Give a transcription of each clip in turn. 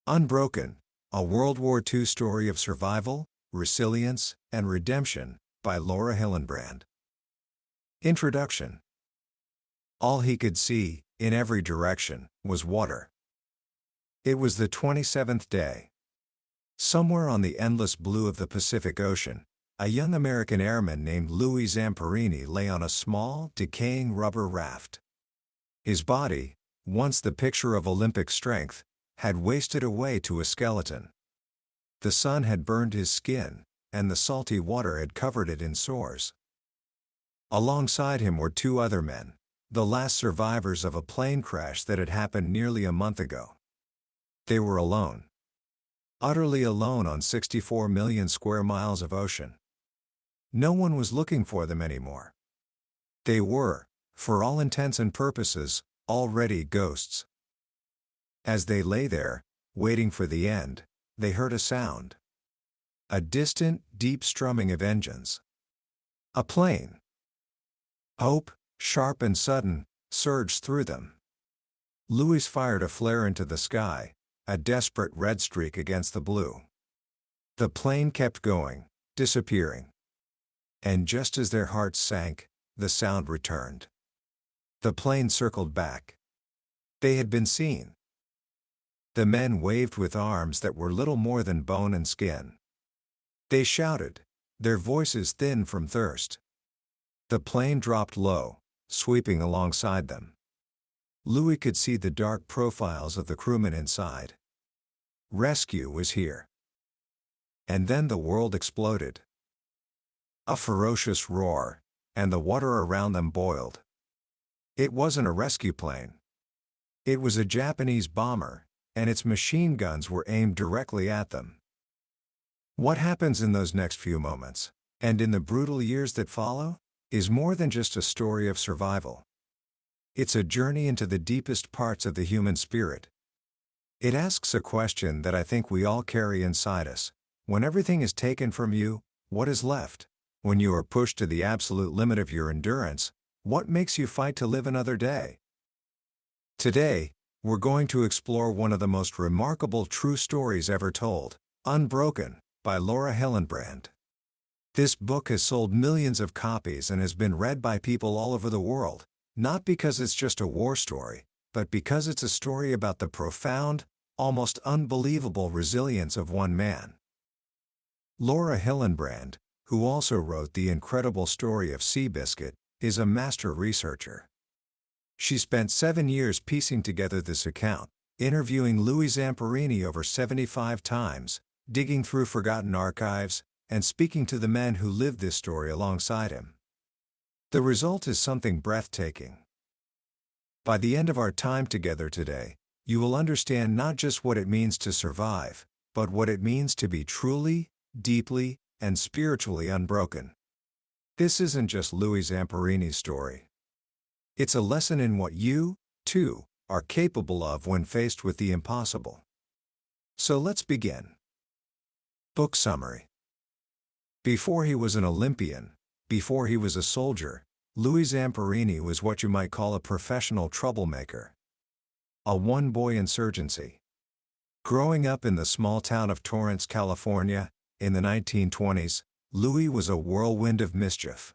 Unbroken, a World War II story of survival, resilience, and redemption, by Laura Hillenbrand. Introduction. All he could see, in every direction, was water. It was the 27th day. Somewhere on the endless blue of the Pacific Ocean, a young American airman named Louis Zamperini lay on a small, decaying rubber raft. His body, once the picture of Olympic strength, had wasted away to a skeleton. The sun had burned his skin, and the salty water had covered it in sores. Alongside him were two other men, the last survivors of a plane crash that had happened nearly a month ago. They were alone. Utterly alone on 64 million square miles of ocean. No one was looking for them anymore. They were, for all intents and purposes, already ghosts. As they lay there, waiting for the end, they heard a sound. A distant, deep strumming of engines. A plane. Hope, sharp and sudden, surged through them. Louis fired a flare into the sky, a desperate red streak against the blue. The plane kept going, disappearing. And just as their hearts sank, the sound returned. The plane circled back. They had been seen. The men waved with arms that were little more than bone and skin. They shouted, their voices thin from thirst. The plane dropped low, sweeping alongside them. Louis could see the dark profiles of the crewmen inside. Rescue was here. And then the world exploded. A ferocious roar, and the water around them boiled. It wasn't a rescue plane. It was a Japanese bomber, and its machine guns were aimed directly at them. What happens in those next few moments, and in the brutal years that follow, is more than just a story of survival. It's a journey into the deepest parts of the human spirit. It asks a question that I think we all carry inside us. When everything is taken from you, what is left? When you are pushed to the absolute limit of your endurance, what makes you fight to live another day? Today, we're going to explore one of the most remarkable true stories ever told, Unbroken, by Laura Hillenbrand. This book has sold millions of copies and has been read by people all over the world, not because it's just a war story, but because it's a story about the profound, almost unbelievable resilience of one man. Laura Hillenbrand, who also wrote the incredible story of Seabiscuit, is a master researcher. She spent 7 years piecing together this account, interviewing Louis Zamperini over 75 times, digging through forgotten archives, and speaking to the men who lived this story alongside him. The result is something breathtaking. By the end of our time together today, you will understand not just what it means to survive, but what it means to be truly, deeply, and spiritually unbroken. This isn't just Louis Zamperini's story. It's a lesson in what you, too, are capable of when faced with the impossible. So let's begin. Book summary. Before he was an Olympian, before he was a soldier, Louis Zamperini was what you might call a professional troublemaker. A one-boy insurgency. Growing up in the small town of Torrance, California, in the 1920s, Louis was a whirlwind of mischief.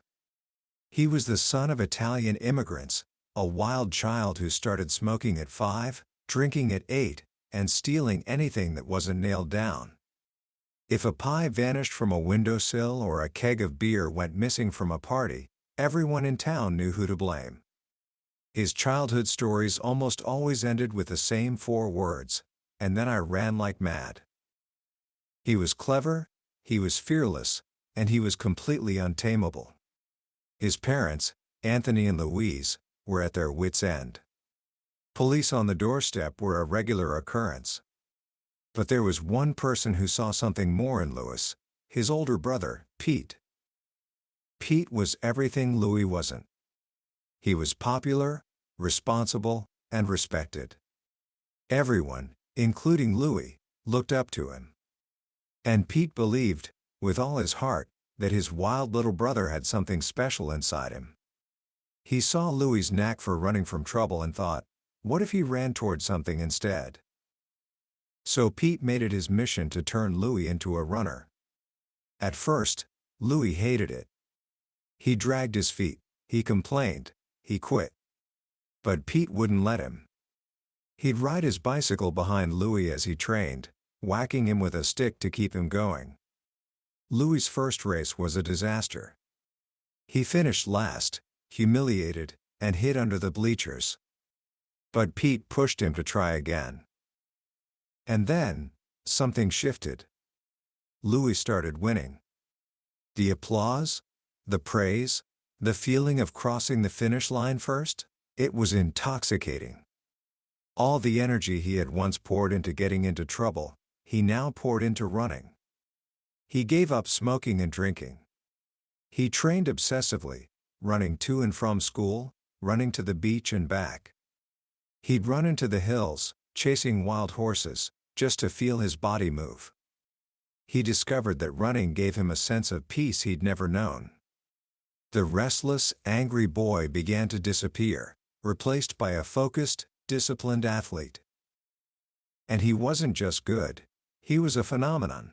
He was the son of Italian immigrants, a wild child who started smoking at 5, drinking at 8, and stealing anything that wasn't nailed down. If a pie vanished from a windowsill or a keg of beer went missing from a party, everyone in town knew who to blame. His childhood stories almost always ended with the same 4 words, and then I ran like mad. He was clever, he was fearless, and he was completely untamable. His parents, Anthony and Louise, were at their wits' end. Police on the doorstep were a regular occurrence. But there was one person who saw something more in Louis, his older brother, Pete. Pete was everything Louis wasn't. He was popular, responsible, and respected. Everyone, including Louis, looked up to him. And Pete believed, with all his heart, that his wild little brother had something special inside him. He saw Louis' knack for running from trouble and thought, what if he ran toward something instead? So Pete made it his mission to turn Louis into a runner. At first, Louis hated it. He dragged his feet, he complained, he quit. But Pete wouldn't let him. He'd ride his bicycle behind Louis as he trained, whacking him with a stick to keep him going. Louis's first race was a disaster. He finished last, humiliated, and hid under the bleachers. But Pete pushed him to try again. And then, something shifted. Louis started winning. The applause, the praise, the feeling of crossing the finish line first, it was intoxicating. All the energy he had once poured into getting into trouble, he now poured into running. He gave up smoking and drinking. He trained obsessively, running to and from school, running to the beach and back. He'd run into the hills, chasing wild horses, just to feel his body move. He discovered that running gave him a sense of peace he'd never known. The restless, angry boy began to disappear, replaced by a focused, disciplined athlete. And he wasn't just good, he was a phenomenon.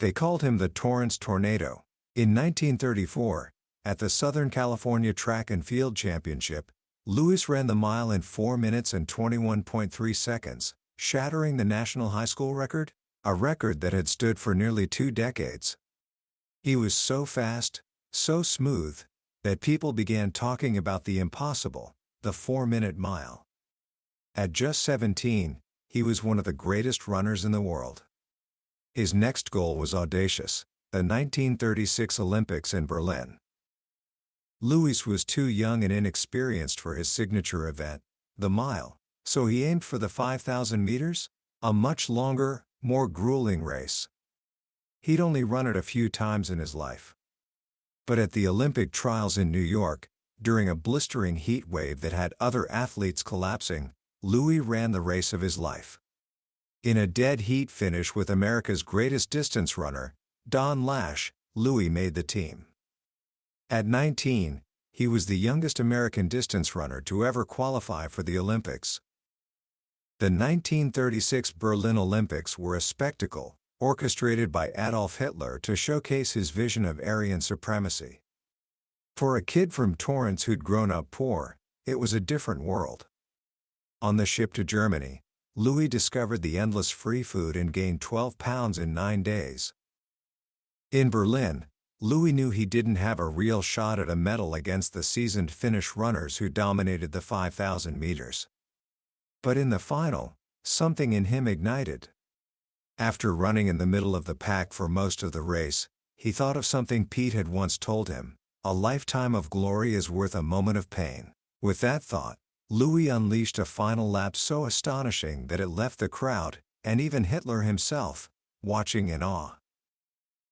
They called him the Torrance Tornado. In 1934, at the Southern California Track and Field Championship, Louis ran the mile in 4 minutes and 21.3 seconds, shattering the national high school record, a record that had stood for nearly 2 decades. He was so fast, so smooth, that people began talking about the impossible, the 4-minute mile. At just 17, he was one of the greatest runners in the world. His next goal was audacious, the 1936 Olympics in Berlin. Louis was too young and inexperienced for his signature event, the mile, so he aimed for the 5,000 meters, a much longer, more grueling race. He'd only run it a few times in his life. But at the Olympic trials in New York, during a blistering heat wave that had other athletes collapsing, Louis ran the race of his life. In a dead heat finish with America's greatest distance runner, Don Lash, Louis made the team. At 19, he was the youngest American distance runner to ever qualify for the Olympics. The 1936 Berlin Olympics were a spectacle, orchestrated by Adolf Hitler to showcase his vision of Aryan supremacy. For a kid from Torrance who'd grown up poor, it was a different world. On the ship to Germany, Louis discovered the endless free food and gained 12 pounds in 9 days. In Berlin, Louis knew he didn't have a real shot at a medal against the seasoned Finnish runners who dominated the 5,000 meters. But in the final, something in him ignited. After running in the middle of the pack for most of the race, he thought of something Pete had once told him: a lifetime of glory is worth a moment of pain. With that thought, Louis unleashed a final lap so astonishing that it left the crowd, and even Hitler himself, watching in awe.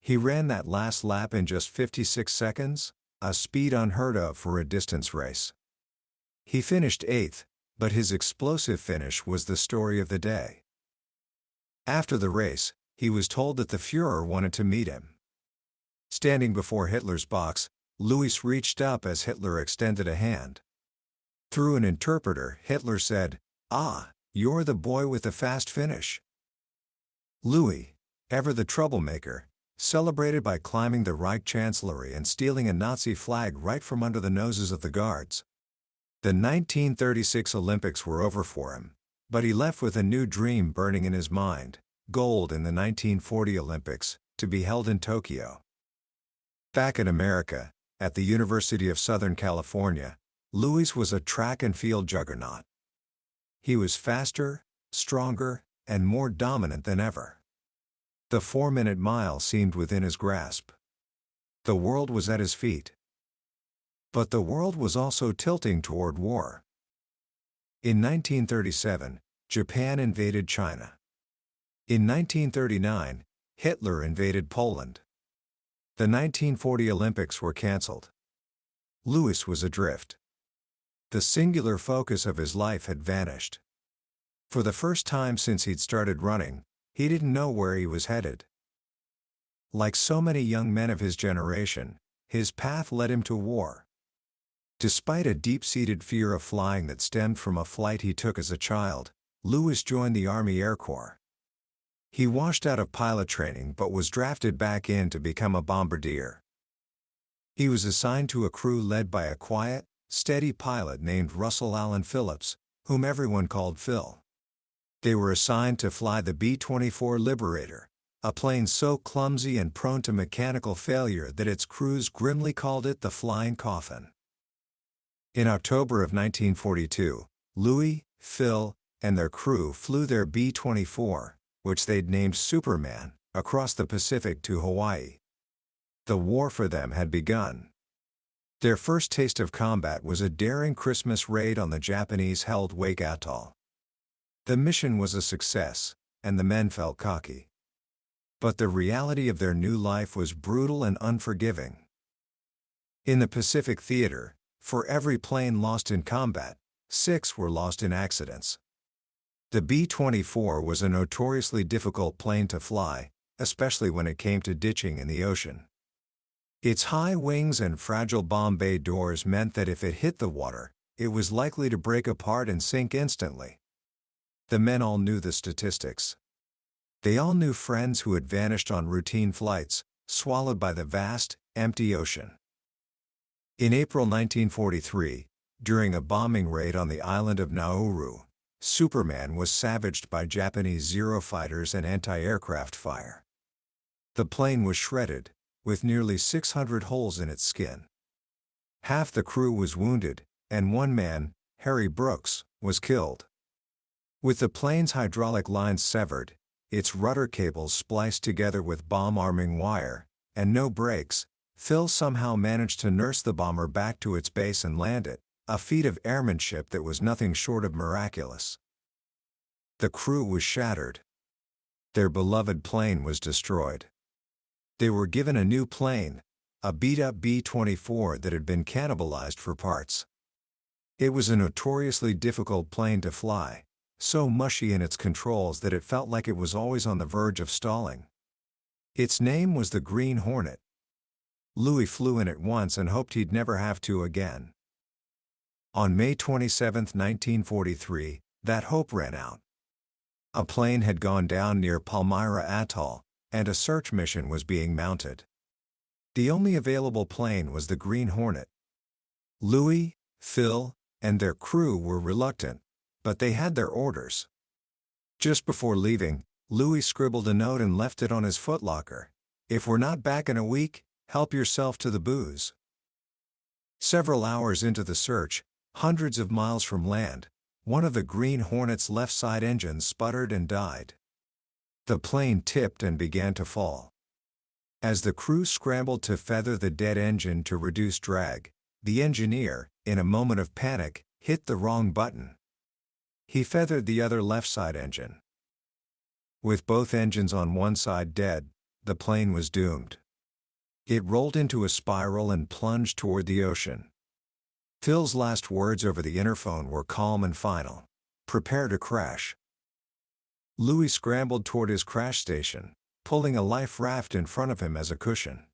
He ran that last lap in just 56 seconds, a speed unheard of for a distance race. He finished 8th, but his explosive finish was the story of the day. After the race, he was told that the Führer wanted to meet him. Standing before Hitler's box, Louis reached up as Hitler extended a hand. Through an interpreter, Hitler said, "Ah, you're the boy with the fast finish." Louis, ever the troublemaker, celebrated by climbing the Reich Chancellery and stealing a Nazi flag right from under the noses of the guards. The 1936 Olympics were over for him, but he left with a new dream burning in his mind: gold in the 1940 Olympics, to be held in Tokyo. Back in America, at the University of Southern California, Louis was a track and field juggernaut. He was faster, stronger, and more dominant than ever. The 4-minute mile seemed within his grasp. The world was at his feet. But the world was also tilting toward war. In 1937, Japan invaded China. In 1939, Hitler invaded Poland. The 1940 Olympics were canceled. Louis was adrift. The singular focus of his life had vanished. For the first time since he'd started running, he didn't know where he was headed. Like so many young men of his generation, his path led him to war. Despite a deep-seated fear of flying that stemmed from a flight he took as a child, Louis joined the Army Air Corps. He washed out of pilot training but was drafted back in to become a bombardier. He was assigned to a crew led by a quiet, steady pilot named Russell Allen Phillips, whom everyone called Phil. They were assigned to fly the B-24 Liberator, a plane so clumsy and prone to mechanical failure that its crews grimly called it the flying coffin. In October of 1942, Louis, Phil, and their crew flew their B-24, which they'd named Superman, across the Pacific to Hawaii. The war for them had begun. Their first taste of combat was a daring Christmas raid on the Japanese-held Wake Atoll. The mission was a success, and the men felt cocky. But the reality of their new life was brutal and unforgiving. In the Pacific Theater, for every plane lost in combat, 6 were lost in accidents. The B-24 was a notoriously difficult plane to fly, especially when it came to ditching in the ocean. Its high wings and fragile bomb bay doors meant that if it hit the water, it was likely to break apart and sink instantly. The men all knew the statistics. They all knew friends who had vanished on routine flights, swallowed by the vast, empty ocean. In April 1943, during a bombing raid on the island of Nauru, Superman was savaged by Japanese Zero fighters and anti-aircraft fire. The plane was shredded, with nearly 600 holes in its skin. Half the crew was wounded, and one man, Harry Brooks, was killed. With the plane's hydraulic lines severed, its rudder cables spliced together with bomb-arming wire, and no brakes, Phil somehow managed to nurse the bomber back to its base and land it, a feat of airmanship that was nothing short of miraculous. The crew was shattered. Their beloved plane was destroyed. They were given a new plane, a beat-up B-24 that had been cannibalized for parts. It was a notoriously difficult plane to fly, so mushy in its controls that it felt like it was always on the verge of stalling. Its name was the Green Hornet. Louis flew in it once and hoped he'd never have to again. On May 27, 1943, that hope ran out. A plane had gone down near Palmyra Atoll, and a search mission was being mounted. The only available plane was the Green Hornet. Louis, Phil, and their crew were reluctant, but they had their orders. Just before leaving, Louis scribbled a note and left it on his footlocker. "If we're not back in a week, help yourself to the booze." Several hours into the search, hundreds of miles from land, one of the Green Hornet's left side engines sputtered and died. The plane tipped and began to fall. As the crew scrambled to feather the dead engine to reduce drag, the engineer, in a moment of panic, hit the wrong button. He feathered the other left side engine. With both engines on one side dead, the plane was doomed. It rolled into a spiral and plunged toward the ocean. Phil's last words over the interphone were calm and final. "Prepare to crash." Louis scrambled toward his crash station, pulling a life raft in front of him as a cushion.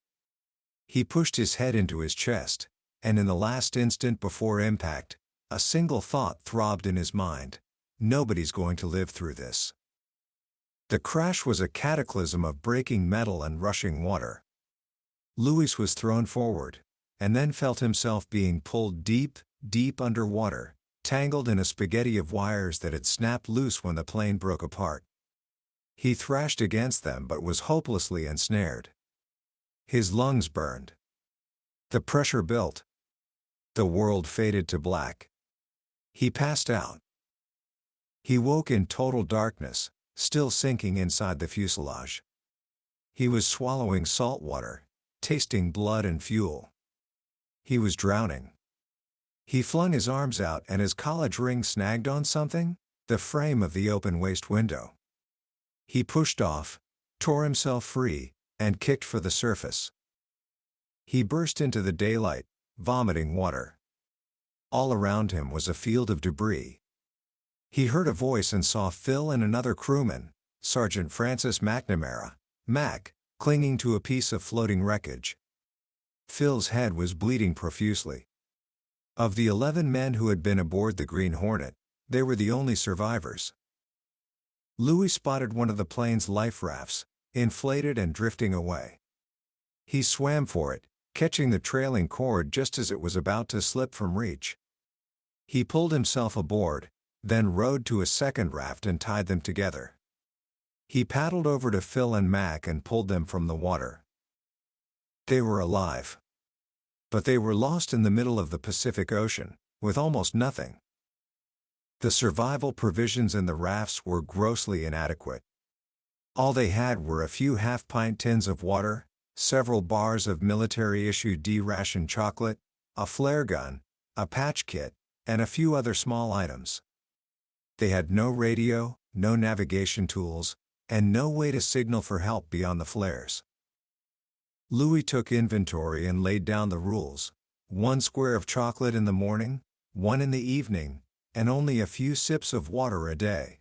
He pushed his head into his chest, and in the last instant before impact, a single thought throbbed in his mind: nobody's going to live through this. The crash was a cataclysm of breaking metal and rushing water. Louis was thrown forward, and then felt himself being pulled deep, deep underwater, tangled in a spaghetti of wires that had snapped loose when the plane broke apart. He thrashed against them but was hopelessly ensnared. His lungs burned. The pressure built. The world faded to black. He passed out. He woke in total darkness, still sinking inside the fuselage. He was swallowing salt water, tasting blood and fuel. He was drowning. He flung his arms out and his college ring snagged on something, the frame of the open waste window. He pushed off, tore himself free, and kicked for the surface. He burst into the daylight, vomiting water. All around him was a field of debris. He heard a voice and saw Phil and another crewman, Sergeant Francis McNamara, Mac, clinging to a piece of floating wreckage. Phil's head was bleeding profusely. Of the 11 men who had been aboard the Green Hornet, they were the only survivors. Louis spotted one of the plane's life rafts, inflated and drifting away. He swam for it, catching the trailing cord just as it was about to slip from reach. He pulled himself aboard, then rowed to a second raft and tied them together. He paddled over to Phil and Mac and pulled them from the water. They were alive. But they were lost in the middle of the Pacific Ocean, with almost nothing. The survival provisions in the rafts were grossly inadequate. All they had were a few half-pint tins of water, several bars of military-issued D-ration chocolate, a flare gun, a patch kit, and a few other small items. They had no radio, no navigation tools, and no way to signal for help beyond the flares. Louis took inventory and laid down the rules: 1 square of chocolate in the morning, 1 in the evening, and only a few sips of water a day.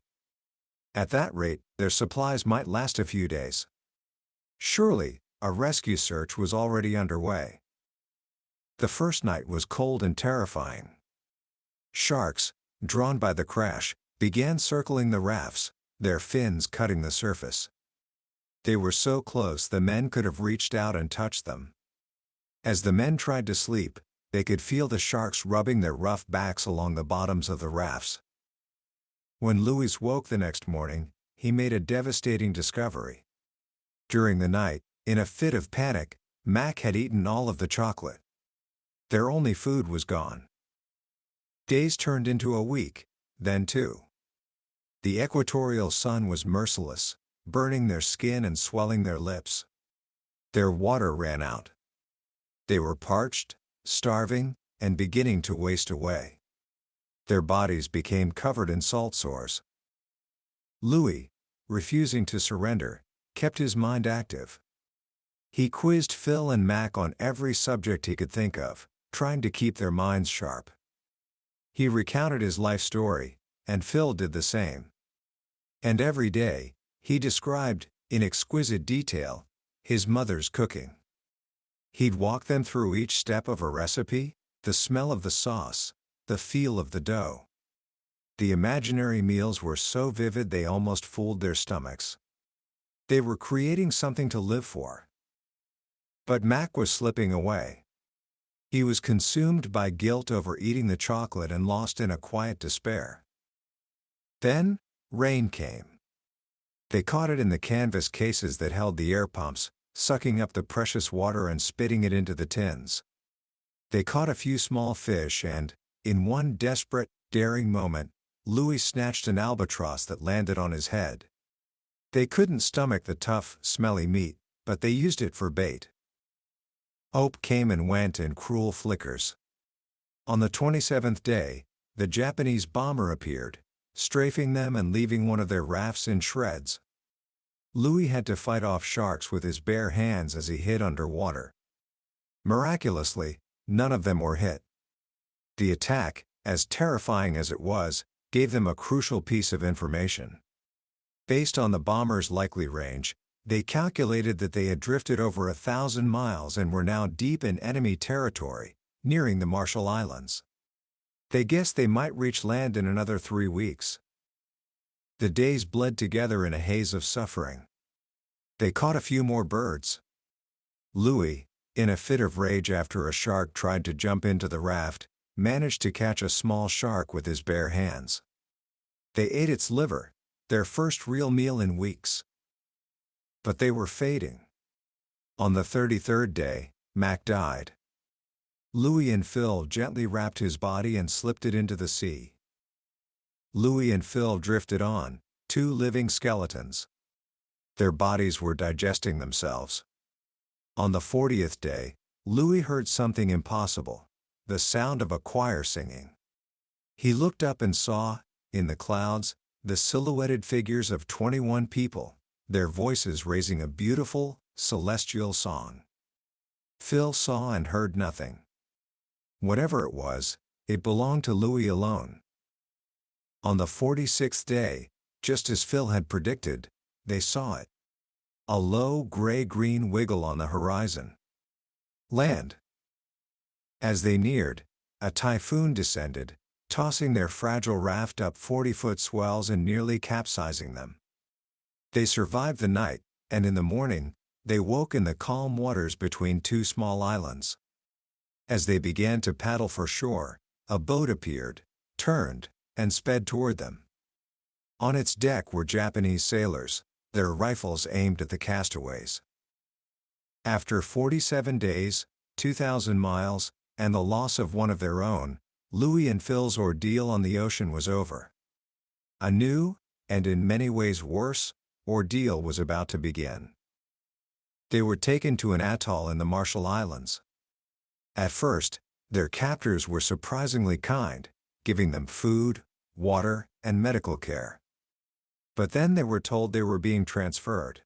At that rate, their supplies might last a few days. Surely, a rescue search was already underway. The first night was cold and terrifying. Sharks, drawn by the crash, began circling the rafts, their fins cutting the surface. They were so close the men could have reached out and touched them. As the men tried to sleep, they could feel the sharks rubbing their rough backs along the bottoms of the rafts. When Louis woke the next morning, he made a devastating discovery. During the night, in a fit of panic, Mac had eaten all of the chocolate. Their only food was gone. Days turned into a week, then 2. The equatorial sun was merciless, burning their skin and swelling their lips. Their water ran out. They were parched, starving, and beginning to waste away. Their bodies became covered in salt sores. Louis, refusing to surrender, kept his mind active. He quizzed Phil and Mac on every subject he could think of, trying to keep their minds sharp. He recounted his life story, and Phil did the same. And every day, he described, in exquisite detail, his mother's cooking. He'd walk them through each step of a recipe, the smell of the sauce, the feel of the dough. The imaginary meals were so vivid they almost fooled their stomachs. They were creating something to live for. But Mac was slipping away. He was consumed by guilt over eating the chocolate and lost in a quiet despair. Then, rain came. They caught it in the canvas cases that held the air pumps, sucking up the precious water and spitting it into the tins. They caught a few small fish and, in one desperate, daring moment, Louis snatched an albatross that landed on his head. They couldn't stomach the tough, smelly meat, but they used it for bait. Hope came and went in cruel flickers. On the 27th day, the Japanese bomber appeared, strafing them and leaving one of their rafts in shreds. Louis had to fight off sharks with his bare hands as he hid underwater. Miraculously, none of them were hit. The attack, as terrifying as it was, gave them a crucial piece of information. Based on the bomber's likely range, they calculated that they had drifted over 1,000 miles and were now deep in enemy territory, nearing the Marshall Islands. They guessed they might reach land in another 3 weeks. The days bled together in a haze of suffering. They caught a few more birds. Louis, in a fit of rage after a shark tried to jump into the raft, managed to catch a small shark with his bare hands. They ate its liver, their first real meal in weeks. But they were fading. On the 33rd day, Mac died. Louis and Phil gently wrapped his body and slipped it into the sea. Louis and Phil drifted on, 2 living skeletons. Their bodies were digesting themselves. On the 40th day, Louis heard something impossible, the sound of a choir singing. He looked up and saw, in the clouds, the silhouetted figures of 21 people, their voices raising a beautiful, celestial song. Phil saw and heard nothing. Whatever it was, it belonged to Louis alone. On the 46th day, just as Phil had predicted, they saw it. A low gray-green wiggle on the horizon. Land. As they neared, a typhoon descended, tossing their fragile raft up 40-foot swells and nearly capsizing them. They survived the night, and in the morning, they woke in the calm waters between two small islands. As they began to paddle for shore, a boat appeared, turned, and sped toward them. On its deck were Japanese sailors, their rifles aimed at the castaways. After 47 days, 2,000 miles, and the loss of one of their own, Louis and Phil's ordeal on the ocean was over. A new, and in many ways worse, ordeal was about to begin. They were taken to an atoll in the Marshall Islands. At first, their captors were surprisingly kind, giving them food, water, and medical care. But then they were told they were being transferred.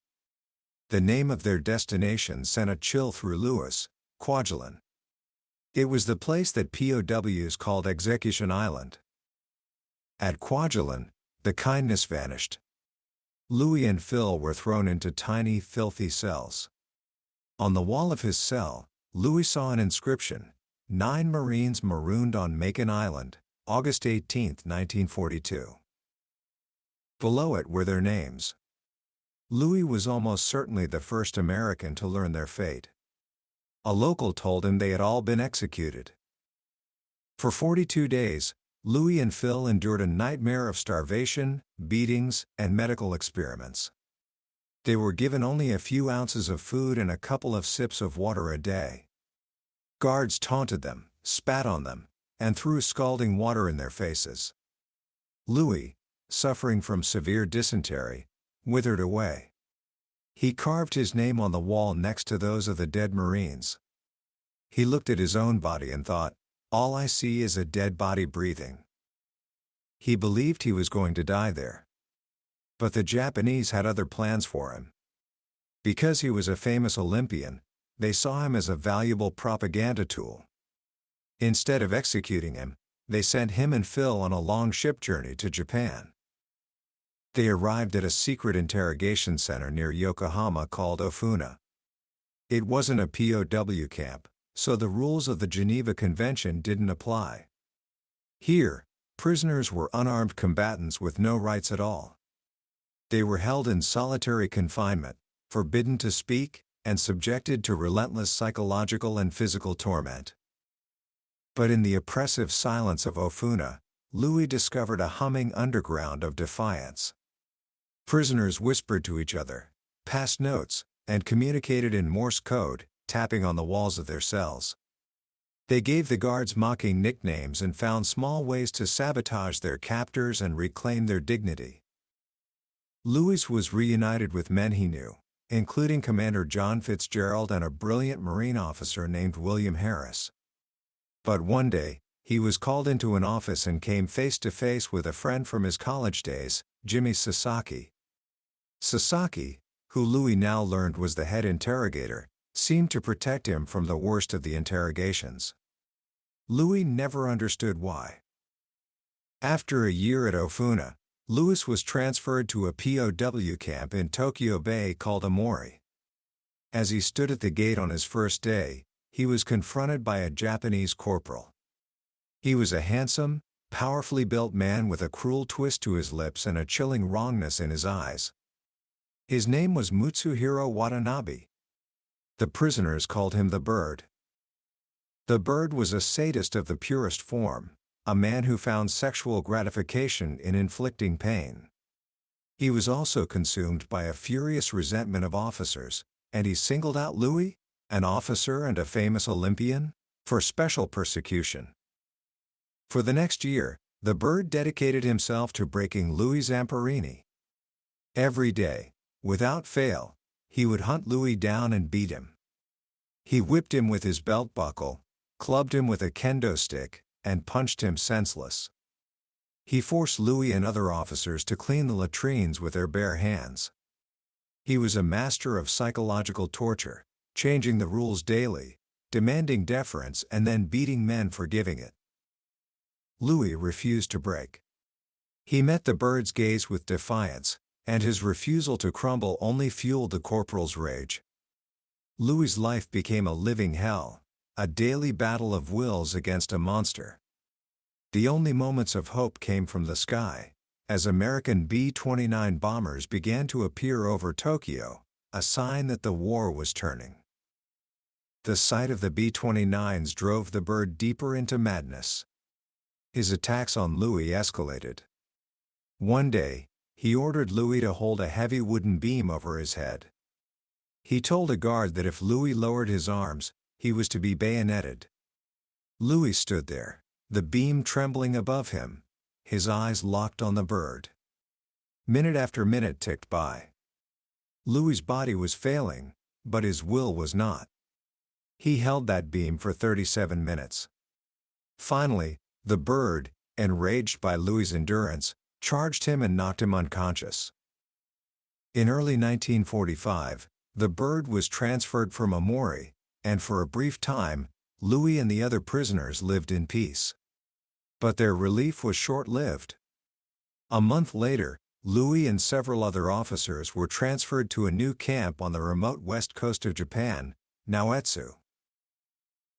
The name of their destination sent a chill through Louis, Kwajalein. It was the place that POWs called Execution Island. At Kwajalein, the kindness vanished. Louis and Phil were thrown into tiny, filthy cells. On the wall of his cell, Louis saw an inscription: 9 Marines marooned on Macon Island, August 18, 1942. Below it were their names. Louis was almost certainly the first American to learn their fate. A local told him they had all been executed. For 42 days, Louis and Phil endured a nightmare of starvation, beatings, and medical experiments. They were given only a few ounces of food and a couple of sips of water a day. Guards taunted them, spat on them, and threw scalding water in their faces. Louis, suffering from severe dysentery, withered away. He carved his name on the wall next to those of the dead Marines. He looked at his own body and thought, "All I see is a dead body breathing." He believed he was going to die there. But the Japanese had other plans for him. Because he was a famous Olympian, they saw him as a valuable propaganda tool. Instead of executing him, they sent him and Phil on a long ship journey to Japan. They arrived at a secret interrogation center near Yokohama called Ofuna. It wasn't a POW camp, so the rules of the Geneva Convention didn't apply. Here, prisoners were unarmed combatants with no rights at all. They were held in solitary confinement, forbidden to speak, and subjected to relentless psychological and physical torment. But in the oppressive silence of Ofuna, Louis discovered a humming underground of defiance. Prisoners whispered to each other, passed notes, and communicated in Morse code, tapping on the walls of their cells. They gave the guards mocking nicknames and found small ways to sabotage their captors and reclaim their dignity. Louis was reunited with men he knew, including Commander John Fitzgerald and a brilliant Marine officer named William Harris. But one day, he was called into an office and came face to face with a friend from his college days, Jimmy Sasaki. Sasaki, who Louis now learned was the head interrogator, seemed to protect him from the worst of the interrogations. Louis never understood why. After a year at Ofuna, Louis was transferred to a POW camp in Tokyo Bay called Amori. As he stood at the gate on his first day, he was confronted by a Japanese corporal. He was a handsome, powerfully built man with a cruel twist to his lips and a chilling wrongness in his eyes. His name was Mutsuhiro Watanabe. The prisoners called him the Bird. The Bird was a sadist of the purest form, a man who found sexual gratification in inflicting pain. He was also consumed by a furious resentment of officers, and he singled out Louis, an officer and a famous Olympian, for special persecution. For the next year, the Bird dedicated himself to breaking Louis Zamperini. Every day, without fail, he would hunt Louis down and beat him. He whipped him with his belt buckle, clubbed him with a kendo stick, and punched him senseless. He forced Louis and other officers to clean the latrines with their bare hands. He was a master of psychological torture, changing the rules daily, demanding deference and then beating men for giving it. Louis refused to break. He met the Bird's gaze with defiance, and his refusal to crumble only fueled the corporal's rage. Louis's life became a living hell, a daily battle of wills against a monster. The only moments of hope came from the sky, as American B-29 bombers began to appear over Tokyo, a sign that the war was turning. The sight of the B-29s drove the bird deeper into madness. His attacks on Louis escalated. One day, he ordered Louis to hold a heavy wooden beam over his head. He told a guard that if Louis lowered his arms, he was to be bayoneted. Louis stood there, the beam trembling above him, his eyes locked on the bird. Minute after minute ticked by. Louis's body was failing, but his will was not. He held that beam for 37 minutes. Finally, the bird, enraged by Louis's endurance, charged him and knocked him unconscious. In early 1945, the bird was transferred from Amori, and for a brief time, Louis and the other prisoners lived in peace. But their relief was short-lived. A month later, Louis and several other officers were transferred to a new camp on the remote west coast of Japan, Naoetsu.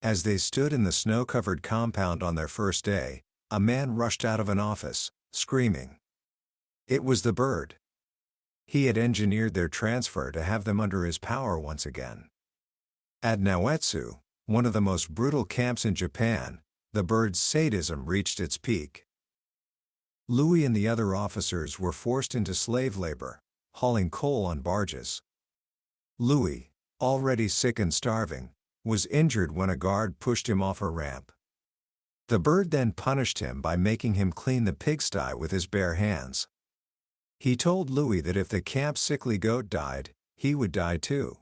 As they stood in the snow-covered compound on their first day, a man rushed out of an office, screaming. It was the bird. He had engineered their transfer to have them under his power once again. At Naoetsu, one of the most brutal camps in Japan, the bird's sadism reached its peak. Louis and the other officers were forced into slave labor, hauling coal on barges. Louis, already sick and starving, was injured when a guard pushed him off a ramp. The bird then punished him by making him clean the pigsty with his bare hands. He told Louis that if the camp's sickly goat died, he would die too.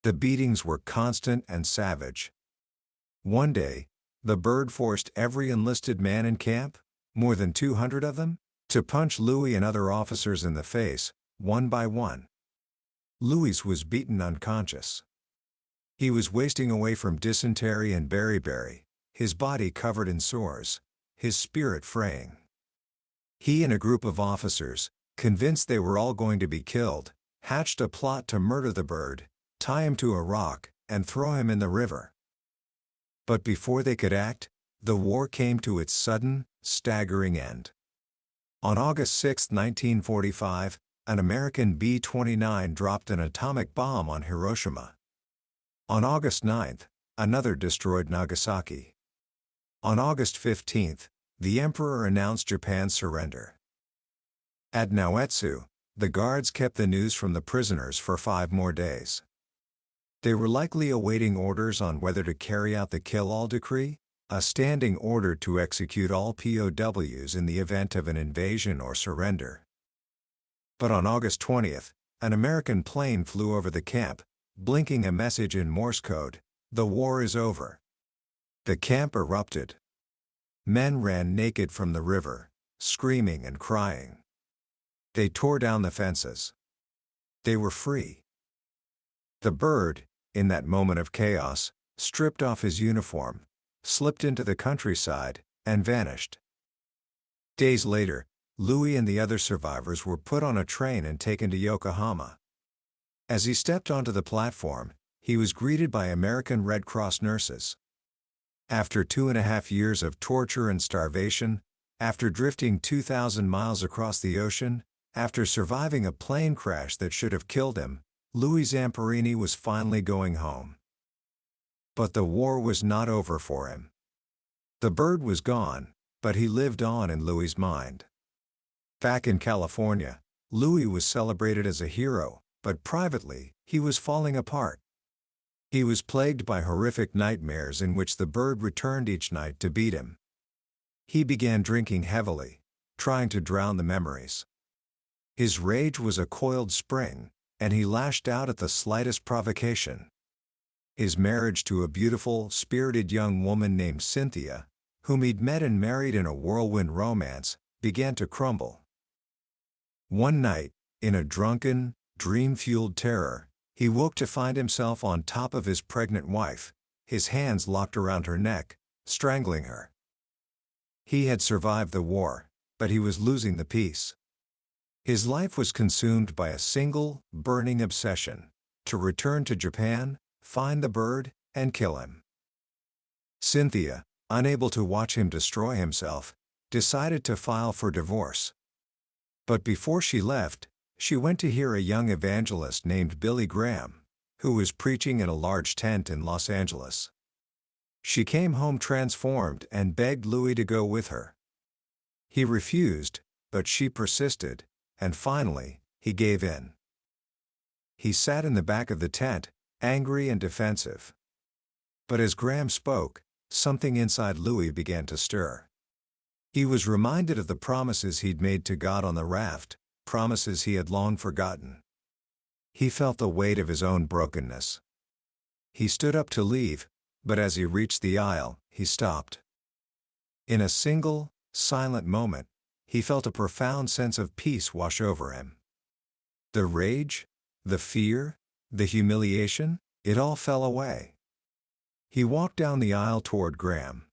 The beatings were constant and savage. One day, the bird forced every enlisted man in camp, more than 200 of them, to punch Louis and other officers in the face, one by one. Louis was beaten unconscious. He was wasting away from dysentery and beriberi, his body covered in sores, his spirit fraying. He and a group of officers, convinced they were all going to be killed, hatched a plot to murder the bird, tie him to a rock, and throw him in the river. But before they could act, the war came to its sudden, staggering end. On August 6, 1945, an American B-29 dropped an atomic bomb on Hiroshima. On August 9, another destroyed Nagasaki. On August 15, the Emperor announced Japan's surrender. At Naoetsu, the guards kept the news from the prisoners for 5 more days. They were likely awaiting orders on whether to carry out the kill-all decree, a standing order to execute all POWs in the event of an invasion or surrender. But on August 20, an American plane flew over the camp, blinking a message in Morse code, "The war is over." The camp erupted. Men ran naked from the river, screaming and crying. They tore down the fences. They were free. The bird, in that moment of chaos, stripped off his uniform, slipped into the countryside, and vanished. Days later, Louis and the other survivors were put on a train and taken to Yokohama. As he stepped onto the platform, he was greeted by American Red Cross nurses. After 2.5 years of torture and starvation, after drifting 2,000 miles across the ocean, after surviving a plane crash that should have killed him, Louis Zamperini was finally going home. But the war was not over for him. The bird was gone, but he lived on in Louis's mind. Back in California, Louis was celebrated as a hero, but privately, he was falling apart. He was plagued by horrific nightmares in which the bird returned each night to beat him. He began drinking heavily, trying to drown the memories. His rage was a coiled spring, and he lashed out at the slightest provocation. His marriage to a beautiful, spirited young woman named Cynthia, whom he'd met and married in a whirlwind romance, began to crumble. One night, in a drunken, dream-fueled terror, he woke to find himself on top of his pregnant wife, his hands locked around her neck, strangling her. He had survived the war, but he was losing the peace. His life was consumed by a single, burning obsession: to return to Japan, find the bird, and kill him. Cynthia, unable to watch him destroy himself, decided to file for divorce, But before she left, she went to hear a young evangelist named Billy Graham, who was preaching in a large tent in Los Angeles. She came home transformed and begged Louis to go with her. He refused, but she persisted, and finally, he gave in. He sat in the back of the tent, angry and defensive. But as Graham spoke, something inside Louis began to stir. He was reminded of the promises he'd made to God on the raft, promises he had long forgotten. He felt the weight of his own brokenness. He stood up to leave, but as he reached the aisle, he stopped. In a single, silent moment, he felt a profound sense of peace wash over him. The rage, the fear, the humiliation, it all fell away. He walked down the aisle toward Graham.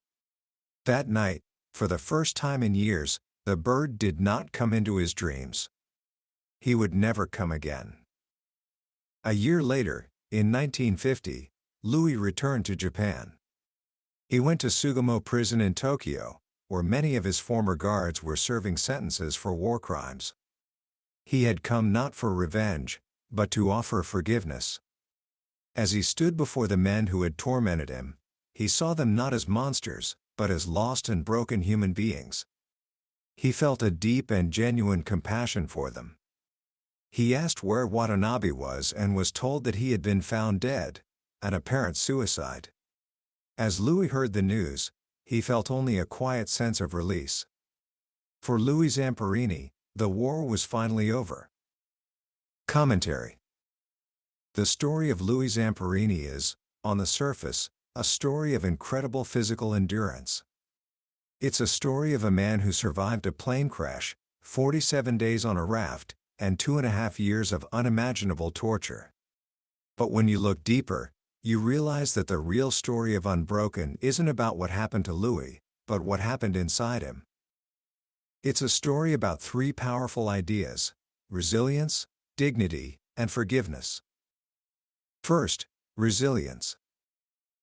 That night, for the first time in years, the bird did not come into his dreams. He would never come again. A year later, in 1950, Louis returned to Japan. He went to Sugamo Prison in Tokyo, where many of his former guards were serving sentences for war crimes. He had come not for revenge, but to offer forgiveness. As he stood before the men who had tormented him, he saw them not as monsters, but as lost and broken human beings. He felt a deep and genuine compassion for them. He asked where Watanabe was and was told that he had been found dead, an apparent suicide. As Louis heard the news, he felt only a quiet sense of release. For Louis Zamperini, the war was finally over. Commentary. The story of Louis Zamperini is, on the surface, a story of incredible physical endurance. It's a story of a man who survived a plane crash, 47 days on a raft, and 2.5 years of unimaginable torture. But when you look deeper, you realize that the real story of Unbroken isn't about what happened to Louis, but what happened inside him. It's a story about 3 powerful ideas: resilience, dignity, and forgiveness. First, resilience.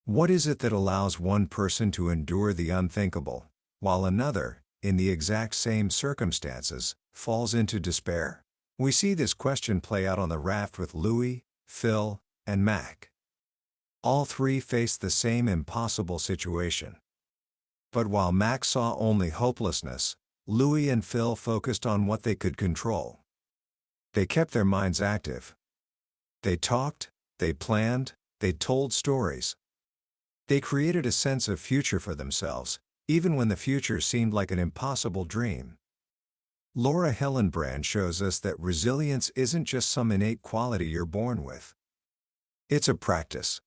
What is it that allows one person to endure the unthinkable, while another, in the exact same circumstances, falls into despair? We see this question play out on the raft with Louis, Phil, and Mac. All 3 faced the same impossible situation. But while Mac saw only hopelessness, Louis and Phil focused on what they could control. They kept their minds active. They talked, they planned, they told stories. They created a sense of future for themselves, even when the future seemed like an impossible dream. Laura Hillenbrand shows us that resilience isn't just some innate quality you're born with. It's a practice.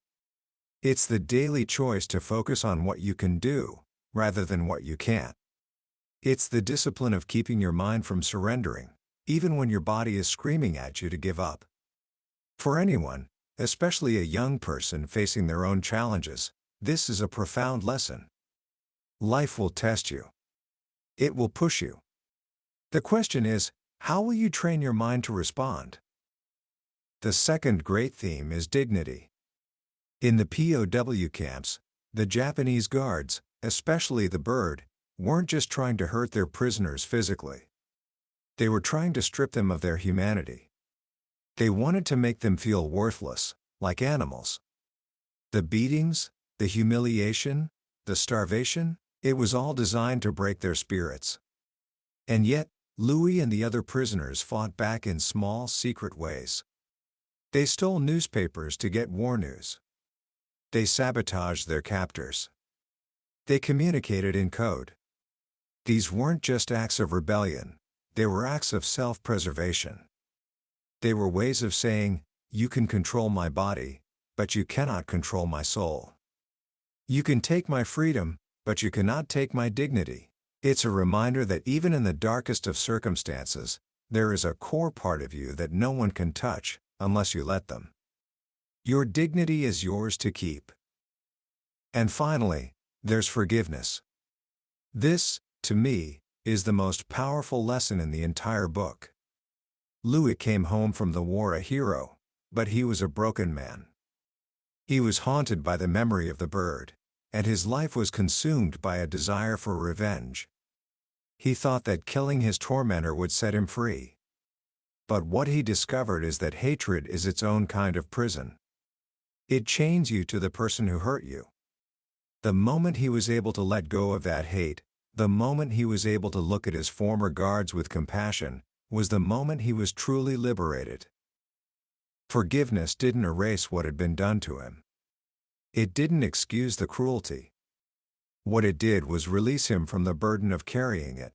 It's the daily choice to focus on what you can do, rather than what you can't. It's the discipline of keeping your mind from surrendering, even when your body is screaming at you to give up. For anyone, especially a young person facing their own challenges, this is a profound lesson. Life will test you. It will push you. The question is, how will you train your mind to respond? The second great theme is dignity. In the POW camps, the Japanese guards, especially the bird, weren't just trying to hurt their prisoners physically. They were trying to strip them of their humanity. They wanted to make them feel worthless, like animals. The beatings, the humiliation, the starvation, it was all designed to break their spirits. And yet, Louis and the other prisoners fought back in small, secret ways. They stole newspapers to get war news. They sabotaged their captors. They communicated in code. These weren't just acts of rebellion, they were acts of self-preservation. They were ways of saying, you can control my body, but you cannot control my soul. You can take my freedom, but you cannot take my dignity. It's a reminder that even in the darkest of circumstances, there is a core part of you that no one can touch, unless you let them. Your dignity is yours to keep. And finally, there's forgiveness. This, to me, is the most powerful lesson in the entire book. Louis came home from the war a hero, but he was a broken man. He was haunted by the memory of the bird, and his life was consumed by a desire for revenge. He thought that killing his tormentor would set him free. But what he discovered is that hatred is its own kind of prison. It chains you to the person who hurt you. The moment he was able to let go of that hate, the moment he was able to look at his former guards with compassion, was the moment he was truly liberated. Forgiveness didn't erase what had been done to him. It didn't excuse the cruelty. What it did was release him from the burden of carrying it.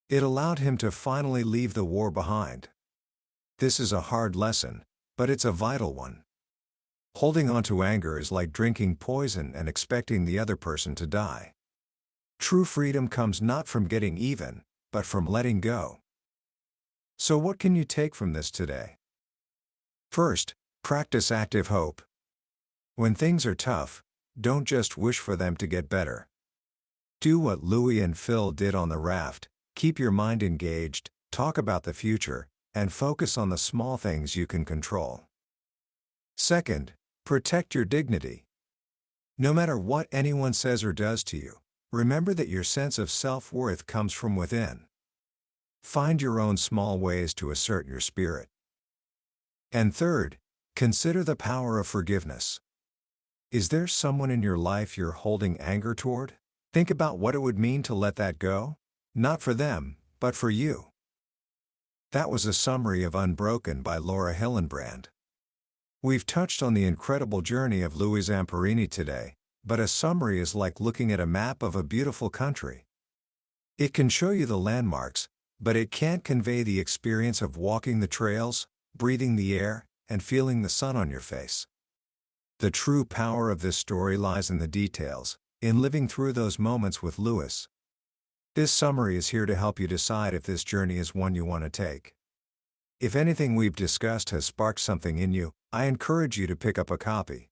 It allowed him to finally leave the war behind. This is a hard lesson, but it's a vital one. Holding on to anger is like drinking poison and expecting the other person to die. True freedom comes not from getting even, but from letting go. So what can you take from this today? First, practice active hope. When things are tough, don't just wish for them to get better. Do what Louis and Phil did on the raft: keep your mind engaged, talk about the future, and focus on the small things you can control. Second, protect your dignity. No matter what anyone says or does to you, remember that your sense of self-worth comes from within. Find your own small ways to assert your spirit. And third, consider the power of forgiveness. Is there someone in your life you're holding anger toward? Think about what it would mean to let that go, not for them, but for you. That was a summary of Unbroken by Laura Hillenbrand. We've touched on the incredible journey of Louis Zamperini today, but a summary is like looking at a map of a beautiful country. It can show you the landmarks, but it can't convey the experience of walking the trails, breathing the air, and feeling the sun on your face. The true power of this story lies in the details, in living through those moments with Louis. This summary is here to help you decide if this journey is one you want to take. If anything we've discussed has sparked something in you, I encourage you to pick up a copy.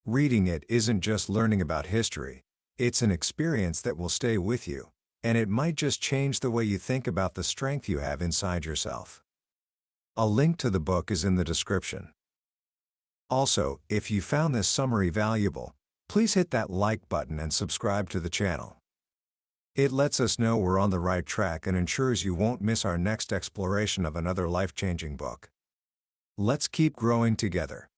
Reading it isn't just learning about history, it's an experience that will stay with you, and it might just change the way you think about the strength you have inside yourself. A link to the book is in the description. Also, if you found this summary valuable, please hit that like button and subscribe to the channel. It lets us know we're on the right track and ensures you won't miss our next exploration of another life-changing book. Let's keep growing together.